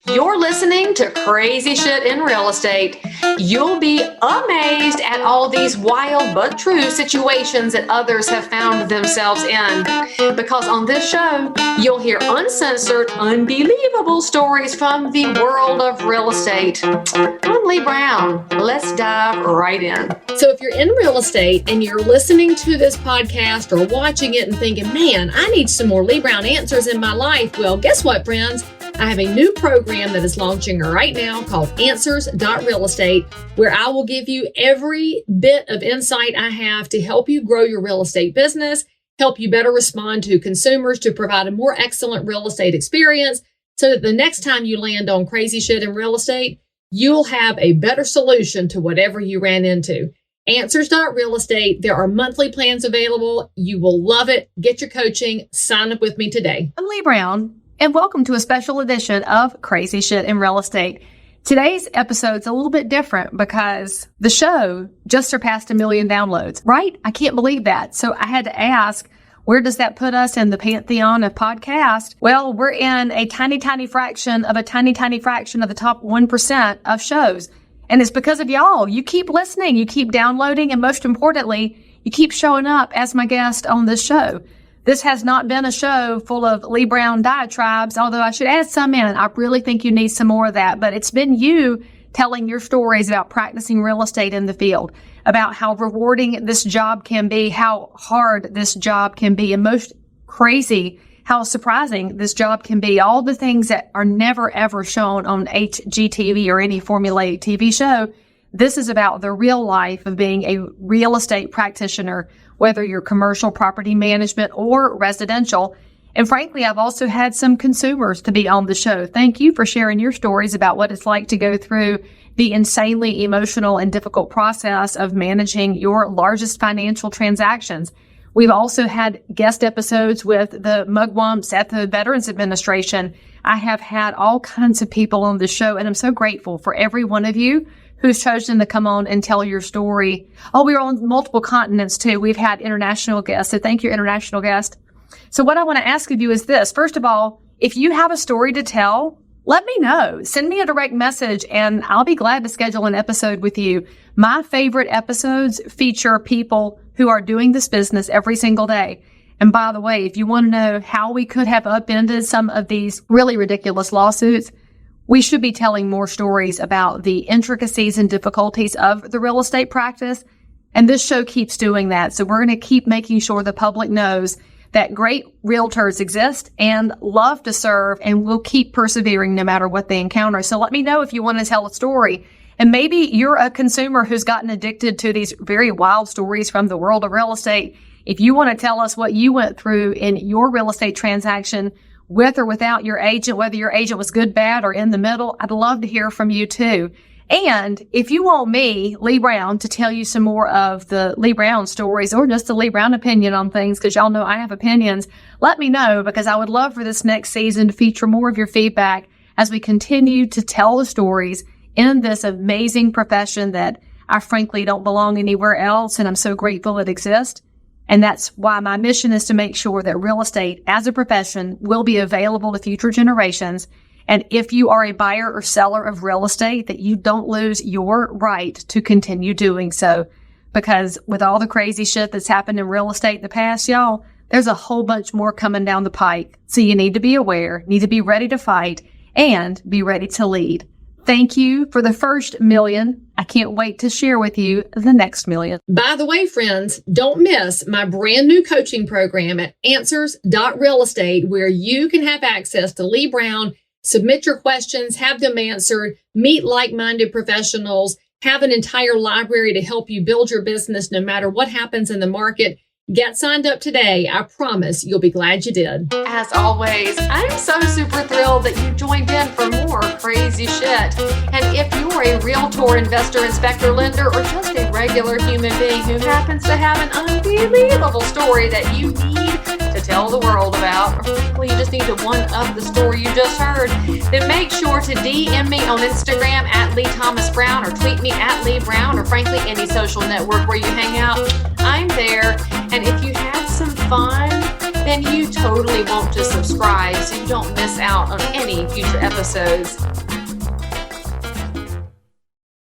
You're listening to Crazy Shit in Real Estate. You'll be amazed at all these wild but true situations that others have found themselves in. Because on this show, you'll hear uncensored, unbelievable stories from the world of real estate. I'm Leigh Brown. Let's dive right in. So if you're in real estate and you're listening to this podcast or watching it and thinking, man, I need some more Leigh Brown answers in my life. Well, guess what, friends? I have a new program that is launching right now called Answers.RealEstate, where I will give you every bit of insight I have to help you grow your real estate business, help you better respond to consumers, to provide a more excellent real estate experience, so that the next time you land on crazy shit in real estate, you'll have a better solution to whatever you ran into. Answers.RealEstate. There are monthly plans available. You will love it. Get your coaching. Sign up with me today. I'm Leigh Brown, and welcome to a special edition of Crazy Shit in Real Estate. Today's episode's a little bit different because the show just surpassed 1 million downloads, right? I can't believe that. So I had to ask, where does that put us in the pantheon of podcasts? Well, we're in a tiny, tiny fraction of the top 1% of shows. And it's because of y'all. You keep listening, you keep downloading, and most importantly, you keep showing up as my guest on this show. This has not been a show full of Leigh Brown diatribes, although I should add some in. I really think you need some more of that. But it's been you telling your stories about practicing real estate in the field, about how rewarding this job can be, how hard this job can be, and most crazy, how surprising this job can be. All the things that are never, ever shown on HGTV or any formulaic TV show. This is about the real life of being a real estate practitioner, whether you're commercial property management or residential. And frankly, I've also had some consumers to be on the show. Thank you for sharing your stories about what it's like to go through the insanely emotional and difficult process of managing your largest financial transactions. We've also had guest episodes with the mugwumps at the Veterans Administration. I have had all kinds of people on the show, and I'm so grateful for every one of you who's chosen to come on and tell your story. Oh, we're on multiple continents too. We've had international guests. So thank you, international guest. So what I want to ask of you is this. First of all, if you have a story to tell, let me know. Send me a direct message and I'll be glad to schedule an episode with you. My favorite episodes feature people who are doing this business every single day. And by the way, if you want to know how we could have upended some of these really ridiculous lawsuits, we should be telling more stories about the intricacies and difficulties of the real estate practice. And this show keeps doing that. So we're going to keep making sure the public knows that great realtors exist and love to serve and will keep persevering no matter what they encounter. So let me know if you want to tell a story. And maybe you're a consumer who's gotten addicted to these very wild stories from the world of real estate. If you want to tell us what you went through in your real estate transaction, with or without your agent, whether your agent was good, bad, or in the middle, I'd love to hear from you too. And if you want me, Leigh Brown, to tell you some more of the Leigh Brown stories or just the Leigh Brown opinion on things, because y'all know I have opinions, let me know, because I would love for this next season to feature more of your feedback as we continue to tell the stories in this amazing profession that I frankly don't belong anywhere else, and I'm so grateful it exists. And that's why my mission is to make sure that real estate as a profession will be available to future generations. And if you are a buyer or seller of real estate, that you don't lose your right to continue doing so. Because with all the crazy shit that's happened in real estate in the past, y'all, there's a whole bunch more coming down the pike. So you need to be aware, need to be ready to fight, and be ready to lead. Thank you for the first million. I can't wait to share with you the next million. By the way, friends, don't miss my brand new coaching program at Answers.RealEstate, where you can have access to Leigh Brown, submit your questions, have them answered, meet like-minded professionals, have an entire library to help you build your business no matter what happens in the market. Get signed up today. I promise you'll be glad you did. As always, I'm so super thrilled that you joined in for more crazy shit. And if you're a realtor, investor, inspector, lender, or just a regular human being who happens to have an unbelievable story that you need to tell the world about, or frankly, you just need to one-up the story you just heard, then make sure to DM me on Instagram at Leigh Thomas Brown, or tweet me at Leigh Brown, or frankly, any social network where you hang out. I'm there. And if you had some fun, then you totally want to subscribe so you don't miss out on any future episodes.